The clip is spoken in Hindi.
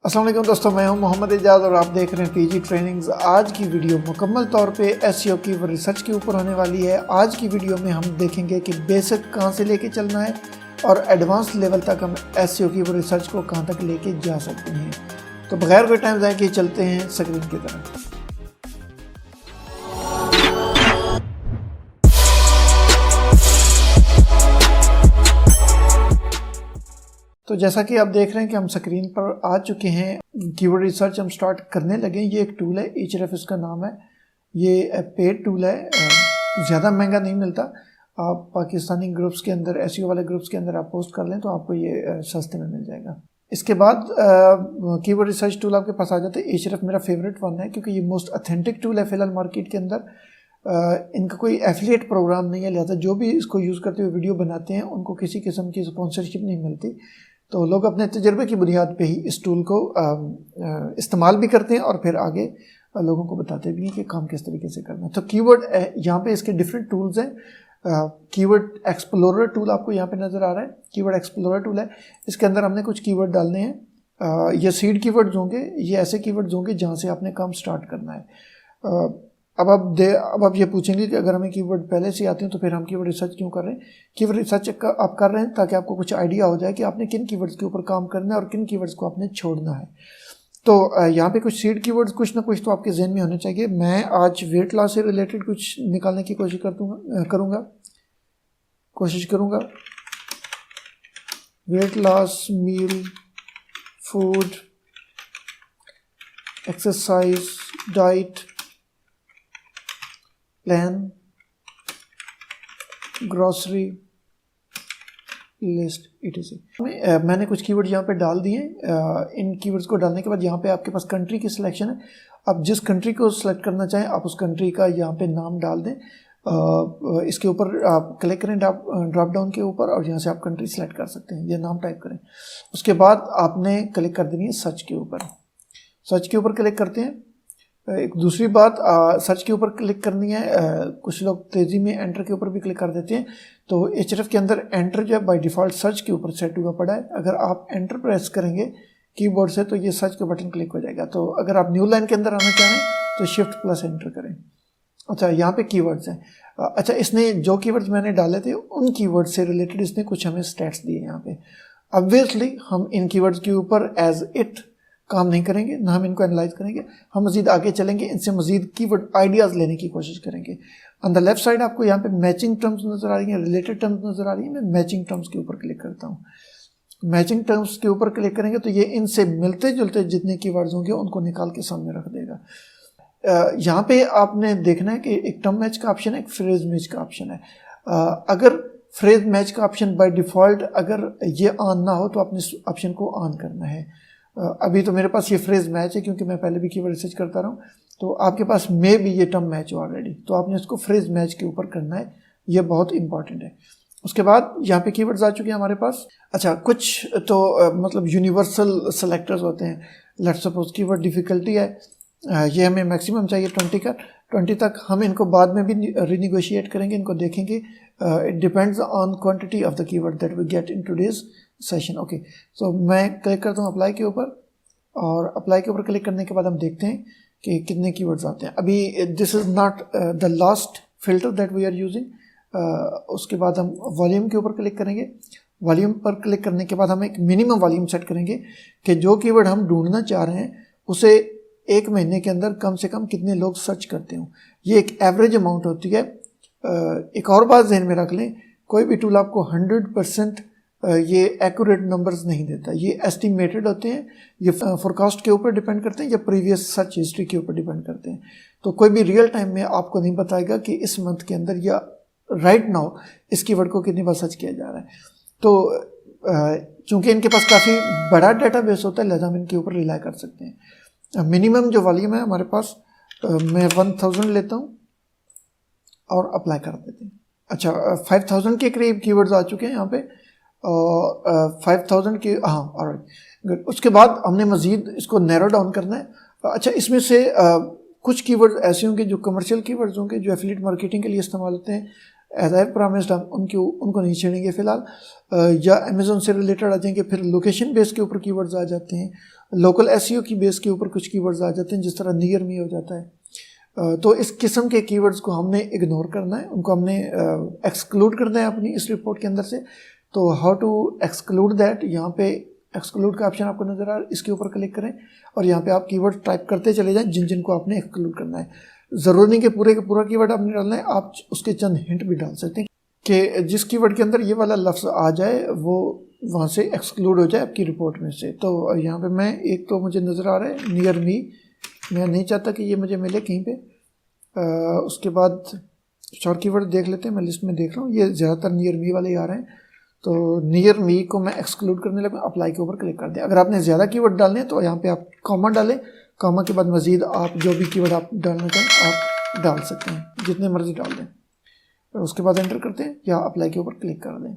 अस्सलाम वालेकुम दोस्तों, मैं हूं मोहम्मद इजाज़ और आप देख रहे हैं पीजी ट्रेनिंग्स। आज की वीडियो मुकम्मल तौर पे एसईओ की रिसर्च के ऊपर होने वाली है। आज की वीडियो में हम देखेंगे कि बेसिक कहां से लेके चलना है और एडवांस लेवल तक हम एसईओ की रिसर्च को कहां तक लेके जा सकते हैं। तो बगैर कोई टाइम ज़ाया किए चलते हैं स्क्रीन की तरफ। तो जैसा कि आप देख रहे हैं कि हम स्क्रीन पर आ चुके हैं, कीवर्ड रिसर्च हम स्टार्ट करने लगे। ये एक टूल है, एचरेफ इसका नाम है। ये पेड टूल है, ज़्यादा महंगा नहीं मिलता। आप पाकिस्तानी ग्रुप्स के अंदर, एसईओ वाले ग्रुप्स के अंदर आप पोस्ट कर लें तो आपको ये सस्ते में मिल जाएगा। इसके बाद कीवर्ड रिसर्च टूल आपके पास आ जाते हैं। एचरेफ मेरा फेवरेट वन है क्योंकि ये मोस्ट ऑथेंटिक टूल है फिलहाल मार्केट के अंदर। इनका कोई एफिलिएट प्रोग्राम नहीं है, लिहाजा जो भी इसको यूज़ करते हुए वीडियो बनाते हैं उनको किसी किस्म की स्पॉन्सरशिप नहीं मिलती। तो लोग अपने तजर्बे की बुनियाद पे ही इस टूल को इस्तेमाल भी करते हैं और फिर आगे लोगों को बताते भी हैं कि काम किस तरीके से करना है। तो कीवर्ड यहाँ पे इसके डिफरेंट टूल्स हैं। कीवर्ड एक्सप्लोरर टूल आपको यहाँ पे नज़र आ रहा है। कीवर्ड एक्सप्लोरर टूल है, इसके अंदर हमने कुछ कीवर्ड डालने हैं। ये सीड कीवर्ड्स होंगे, ये ऐसे कीवर्ड्स होंगे जहाँ से आपने काम स्टार्ट करना है। अब आप ये पूछेंगे कि अगर हमें कीवर्ड पहले से आते हैं तो फिर हम कीवर्ड रिसर्च क्यों कर रहे हैं। कीवर्ड रिसर्च आप कर रहे हैं ताकि आपको कुछ आइडिया हो जाए कि आपने किन कीवर्ड्स के ऊपर काम करना है और किन कीवर्ड्स को आपने छोड़ना है। तो यहाँ पे कुछ सीड कीवर्ड्स कुछ ना कुछ तो आपके जहन में होने चाहिए। मैं आज वेट लॉस से रिलेटेड कुछ निकालने की कोशिश करूँगा। Weight loss, meal, food, exercise, diet plan, grocery list, etc। मैंने कुछ कीवर्ड यहाँ पे डाल दिए। इन कीवर्ड्स को डालने के बाद यहाँ पे आपके पास कंट्री की सिलेक्शन है। आप जिस कंट्री को सिलेक्ट करना चाहें आप उस कंट्री का यहाँ पे नाम डाल दें। इसके ऊपर आप क्लिक करें ड्रॉप डाउन के ऊपर और यहाँ से आप कंट्री सेलेक्ट कर सकते हैं। ये नाम टाइप करें। उसके बाद आपने क्लिक कर देनी है सर्च के ऊपर। सर्च के ऊपर क्लिक करते हैं। एक दूसरी बात, सर्च के ऊपर क्लिक करनी है। कुछ लोग तेज़ी में एंटर के ऊपर भी क्लिक कर देते हैं। तो एचरेफ के अंदर एंटर जो है बाय डिफ़ॉल्ट सर्च के ऊपर सेट हुआ पड़ा है। अगर आप एंटर प्रेस करेंगे कीबोर्ड से तो ये सर्च का बटन क्लिक हो जाएगा। तो अगर आप न्यू लाइन के अंदर आना चाहें तो शिफ्ट प्लस एंटर करें। अच्छा, यहाँ पे कीवर्ड्स हैं। अच्छा, इसने जो कीवर्ड्स मैंने डाले थे उन कीवर्ड से रिलेटेड इसने कुछ हमें स्टैट्स दिए यहाँ पे। ऑब्वियसली हम इन कीवर्ड्स के ऊपर एज इट काम नहीं करेंगे, ना हम इनको एनालाइज करेंगे। हम मज़ीद आगे चलेंगे, इनसे मज़ीद कीवर्ड आइडियाज़ लेने की कोशिश करेंगे। ऑन द लेफ्ट साइड आपको यहाँ पे मैचिंग टर्म्स नज़र आ रही हैं, रिलेटेड टर्म्स नज़र आ रही हैं। मैं मैचिंग टर्म्स के ऊपर क्लिक करता हूँ। मैचिंग टर्म्स के ऊपर क्लिक करेंगे तो ये इनसे मिलते जुलते जितने कीवर्ड्स होंगे उनको निकाल के सामने रख देगा। यहाँ पे आपने देखना है कि एक टर्म मैच का ऑप्शन है, एक फ्रेज मैच का ऑप्शन है। अगर फ्रेज मैच का ऑप्शन बाय डिफ़ॉल्ट अगर ये ऑन ना हो तो आपने इस ऑप्शन को ऑन करना है। अभी तो मेरे पास ये फ्रेज मैच है क्योंकि मैं पहले भी कीवर्ड रिसर्च करता रहा हूँ। तो आपके पास मे भी ये टर्म मैच हो ऑलरेडी, तो आपने इसको फ्रेज मैच के ऊपर करना है। ये बहुत इंपॉर्टेंट है। उसके बाद यहाँ पे कीवर्ड्स आ चुके हैं हमारे पास। अच्छा, कुछ तो मतलब यूनिवर्सल सेलेक्टर्स होते हैं। लेट्स सपोज कीवर्ड डिफ़िकल्टी है, ये हमें मैक्सिमम चाहिए 20 का। 20 तक हम इनको बाद में भी रिनिगोशिएट करेंगे, इनको देखेंगे। It depends on quantity of the keyword that we get in today's session. Okay, so मैं क्लिक करता हूँ अप्लाई के ऊपर और अप्लाई के ऊपर क्लिक करने के बाद हम देखते हैं कि कितने कीवर्ड्स आते हैं। अभी this is not the last filter that we are using. उसके बाद हम वॉल्यूम के ऊपर क्लिक करेंगे। वॉल्यूम पर क्लिक करने के बाद हम एक मिनिमम वॉल्यूम सेट करेंगे कि जो कीवर्ड हम ढूंढना चाह रहे हैं उसे एक महीने के अंदर कम से कम कितने लोग सर्च करते हो। ये एक एवरेज अमाउंट होती है। एक और बात ध्यान में रख लें, कोई भी टूल आपको 100% ये एक्यूरेट नंबर्स नहीं देता। ये एस्टिमेटेड होते हैं, ये फोरकास्ट के ऊपर डिपेंड करते हैं या प्रीवियस सर्च हिस्ट्री के ऊपर डिपेंड करते हैं। तो कोई भी रियल टाइम में आपको नहीं बताएगा कि इस मंथ के अंदर या राइट नाउ इस कीवर्ड को कितनी बार सर्च किया जा रहा है। तो चूँकि इनके पास काफ़ी बड़ा डेटाबेस होता है लिहाजा हम इनके ऊपर रिलाई कर सकते हैं। मिनिमम जो वॉल्यूम है हमारे पास, मैं 1000 लेता हूँ और अप्लाई कर देते हैं। अच्छा, 5000 के करीब कीवर्ड्स आ चुके हैं यहाँ पे और 5000 के, हाँ, ऑलराइट, गुड। उसके बाद हमने मज़ीद इसको नैरो डाउन करना है। अच्छा, इसमें से कुछ कीवर्ड्स ऐसे होंगे जो कमर्शियल कीवर्ड्स होंगे जो एफिलिएट मार्केटिंग के लिए इस्तेमाल होते हैं। एज आई प्रॉमिस्ड हम उनको नहीं छेड़ेंगे फ़िलहाल। या अमेज़न से रिलेटेड आ जाएंगे, फिर लोकेशन बेस के ऊपर कीवर्ड्स आ जाते हैं लोकल एसईओ की बेस के ऊपर कुछ कीवर्ड्स आ जाते हैं, जिस तरह नियर मी हो जाता है। तो इस किस्म के कीवर्ड्स को हमने इग्नोर करना है, उनको हमने एक्सक्लूड करना है अपनी इस रिपोर्ट के अंदर से। तो हाउ टू एक्सक्लूड दैट, यहाँ पे एक्सक्लूड का ऑप्शन आपको नज़र आ रहा है, इसके ऊपर क्लिक करें और यहाँ पे आप कीवर्ड टाइप करते चले जाएं जिन जिन को आपने एक्सक्लूड करना है। ज़रूरी नहीं कि पूरे का पूरा कीवर्ड आपने डालना है, आप उसके चंद हिंट भी डाल सकते हैं कि जिस कीवर्ड के अंदर ये वाला लफ्ज़ आ जाए वो वहाँ से एक्सक्लूड हो जाए आपकी रिपोर्ट में से। तो यहाँ पे मैं एक तो मुझे नज़र आ रहा है नियर मी, मैं नहीं चाहता कि ये मुझे मिले कहीं पे। उसके बाद शॉर्ट कीवर्ड देख लेते हैं, मैं लिस्ट में देख रहा हूँ ये ज़्यादातर नियर मी वाले आ रहे हैं। तो नियर मी को मैं एक्सक्लूड करने लगा, अप्लाई के ऊपर क्लिक कर दें। अगर आपने ज़्यादा कीवर्ड डालने हैं तो यहाँ पे आप कॉमा डालें, कॉमा के बाद मज़ीद आप जो भी कीवर्ड आप डालना चाहें आप डाल सकते हैं, जितने मर्जी डाल दें। उसके बाद एंटर करते हैं या अप्लाई के ऊपर क्लिक कर दें।